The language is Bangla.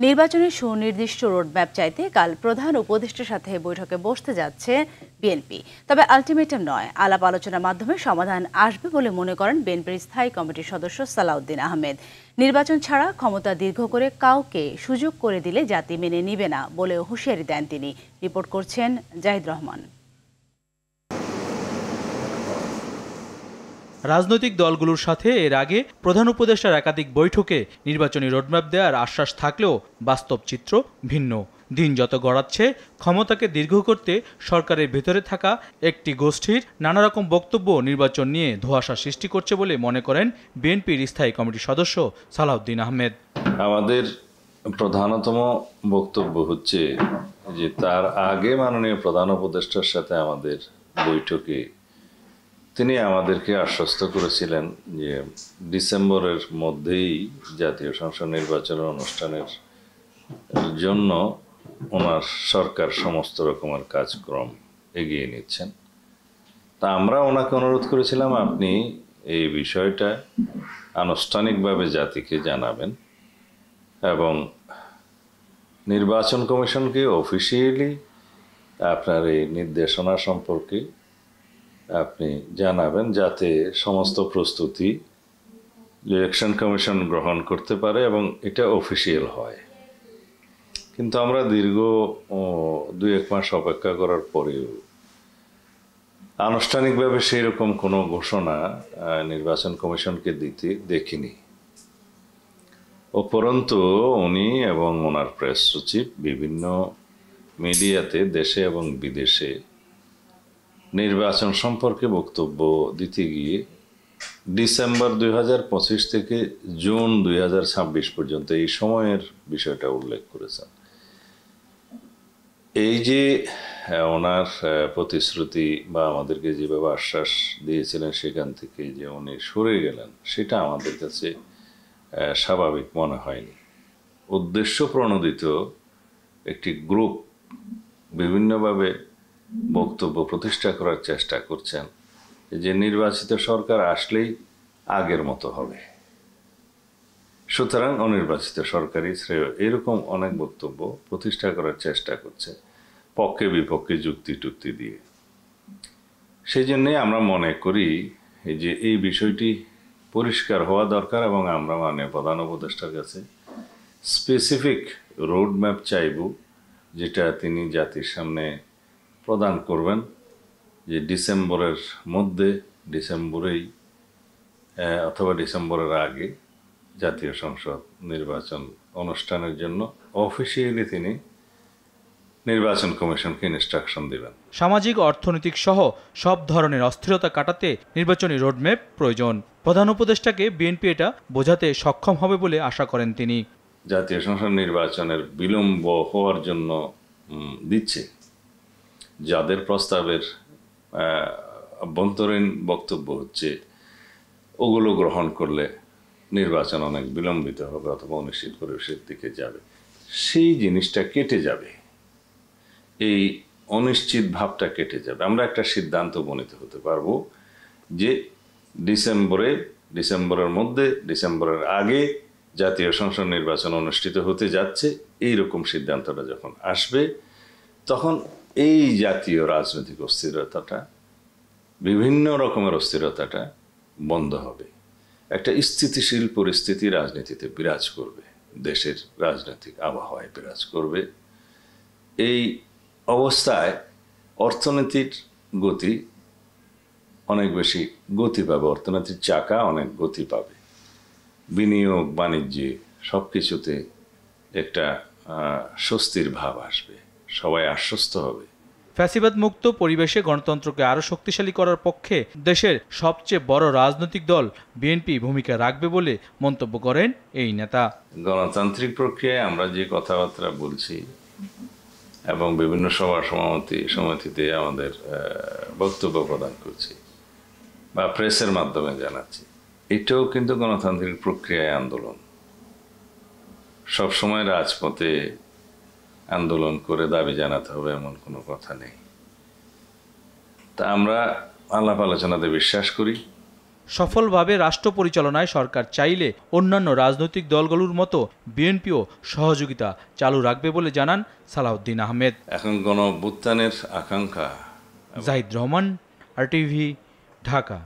নির্বাচনের সুনির্দিষ্ট রোডম্যাপ চাইতে কাল প্রধান উপদেষ্টার সাথে বৈঠকে বসতে যাচ্ছে বিএনপি। তবে আলটিমেটাম নয়, আলাপ আলোচনার মাধ্যমে সমাধান আসবে বলে মনে করেন বিএনপির স্থায়ী কমিটির সদস্য সালাউদ্দিন আহমেদ। নির্বাচন ছাড়া ক্ষমতা দীর্ঘ করে কাউকে সুযোগ করে দিলে জাতি মেনে নিবে না বলে হুঁশিয়ারি দেন তিনি। রিপোর্ট করছেন জাহিদ রহমান। রাজনৈতিক দলগুলোর সাথে এর আগে প্রধান উপদেষ্টার একাধিক বৈঠকে নির্বাচনী রোডম্যাপ দেওয়ার আশ্বাস থাকলেও বাস্তব চিত্র ভিন্ন। দিন যত গড়াচ্ছে ক্ষমতাকে দীর্ঘ করতে সরকারের ভেতরে থাকা একটি গোষ্ঠীর নানা রকম বক্তব্য নির্বাচন নিয়ে ধোঁয়াশা সৃষ্টি করছে বলে মনে করেন বিএনপির স্থায়ী কমিটির সদস্য সালাউদ্দিন আহমেদ। আমাদের প্রধানতম বক্তব্য হচ্ছে যে তার আগে মাননীয় প্রধান উপদেষ্টার সাথে আমাদের বৈঠকে তিনি আমাদেরকে আশ্বস্ত করেছিলেন যে ডিসেম্বরের মধ্যেই জাতীয় সংসদ নির্বাচনের অনুষ্ঠানের জন্য ওনার সরকার সমস্ত রকমের কাজকর্ম এগিয়ে নিচ্ছেন। তা আমরা ওনাকে অনুরোধ করেছিলাম আপনি এই বিষয়টা আনুষ্ঠানিকভাবে জাতিকে জানাবেন এবং নির্বাচন কমিশনকে অফিসিয়ালি আপনার এই নির্দেশনা সম্পর্কে আপনি জানাবেন, যাতে সমস্ত প্রস্তুতি ইলেকশন কমিশন গ্রহণ করতে পারে এবং এটা অফিসিয়াল হয়। কিন্তু আমরা দীর্ঘ 2-1 মাস অপেক্ষা করার পরেও আনুষ্ঠানিকভাবে সেই রকম কোনো ঘোষণা নির্বাচন কমিশনকে দিতে দেখিনি। উপরন্তু উনি এবং ওনার প্রেস সচিব বিভিন্ন মিডিয়াতে দেশে এবং বিদেশে নির্বাচন সম্পর্কে বক্তব্য দিতে গিয়ে ডিসেম্বর 2025 থেকে জুন 2026 পর্যন্ত এই সময়ের বিষয়টা উল্লেখ করেছেন। এই যে ওনার প্রতিশ্রুতি বা আমাদেরকে যেভাবে আশ্বাস দিয়েছিলেন সেখান থেকে যে উনি সরে গেলেন, সেটা আমাদের কাছে স্বাভাবিক মনে হয়নি। উদ্দেশ্য প্রণোদিত একটি গ্রুপ বিভিন্নভাবে বক্তব্য প্রতিষ্ঠা করার চেষ্টা করছেন যে নির্বাচিত সরকার আসলেই আগের মতো হবে, সুতরাং অনির্বাচিত সরকারই শ্রেয়, এরকম অনেক বক্তব্য প্রতিষ্ঠা করার চেষ্টা করছে পক্ষে বিপক্ষে যুক্তি টুক্তি দিয়ে। সেই জন্যে আমরা মনে করি যে এই বিষয়টি পরিষ্কার হওয়া দরকার এবং আমরা মাননীয় প্রধান উপদেষ্টার কাছে স্পেসিফিক রোডম্যাপ চাইব, যেটা তিনি জাতির সামনে প্রদান করবেন যে ডিসেম্বরের মধ্যে, ডিসেম্বরেই অথবা ডিসেম্বরের আগে জাতীয় সংসদ নির্বাচন অনুষ্ঠানের জন্য অফিসিয়ালি তিনি নির্বাচন কমিশনকে ইনস্ট্রাকশন দেবেন। সামাজিক অর্থনৈতিক সহ সব ধরনের অস্থিরতা কাটাতে নির্বাচনী রোডম্যাপ প্রয়োজন। প্রধান উপদেষ্টাকে বিএনপি এটা বোঝাতে সক্ষম হবে বলে আশা করেন তিনি। জাতীয় সংসদ নির্বাচনের বিলম্ব হওয়ার জন্য দিচ্ছে, যাদের প্রস্তাবের অভ্যন্তরীণ বক্তব্য হচ্ছে ওগুলো গ্রহণ করলে নির্বাচন অনেক বিলম্বিত হবে অথবা অনিশ্চিত পরিবেশের দিকে যাবে, সেই জিনিসটা কেটে যাবে, এই অনিশ্চিত ভাবটা কেটে যাবে। আমরা একটা সিদ্ধান্ত উপনীত হতে পারবো যে ডিসেম্বরের মধ্যে, ডিসেম্বরের আগে জাতীয় সংসদ নির্বাচন অনুষ্ঠিত হতে যাচ্ছে। এইরকম সিদ্ধান্তটা যখন আসবে তখন এই জাতীয় রাজনৈতিক অস্থিরতাটা, বিভিন্ন রকমের অস্থিরতাটা বন্ধ হবে। একটা স্থিতিশীল পরিস্থিতি রাজনীতিতে বিরাজ করবে, দেশের রাজনৈতিক আবহাওয়ায় বিরাজ করবে। এই অবস্থায় অর্থনীতির গতি অনেক বেশি গতি পাবে, অর্থনীতির চাকা অনেক গতি পাবে, বিনিয়োগ বাণিজ্যে সব কিছুতে একটা স্বস্তির ভাব আসবে, সবাই আশ্বস্ত হবে। ফ্যাসিবাদ মুক্ত পরিবেশে গণতন্ত্রকে আরও শক্তিশালী করার পক্ষে দেশের সবচেয়ে বড় রাজনৈতিক দল বিএনপি ভূমিকা রাখবে বলে মন্তব্য করেন এই নেতা। গণতান্ত্রিক প্রক্রিয়ায় আমরা যে কথাবার্তা বলছি এবং বিভিন্ন সমিতিতে আমাদের বক্তব্য প্রদান করছি বা প্রেসের মাধ্যমে জানাচ্ছি, এটাও কিন্তু গণতান্ত্রিক প্রক্রিয়ায় আন্দোলন। সবসময় রাজপথে আন্দোলন করে দাবি জানাতে হবে এমন কোনো কথা নেই। তা আমরা আলাপ আলোচনাতে বিশ্বাস করি। সফলভাবে রাষ্ট্র পরিচালনায় সরকার চাইলে অন্যান্য রাজনৈতিক দলগুলোর মতো বিএনপিও সহযোগিতা চালু রাখবে বলে জানান সালাউদ্দিন আহমেদ। এখন গণঅভ্যুত্থানের আকাঙ্ক্ষা। জাহিদ রহমান, RTV, ঢাকা।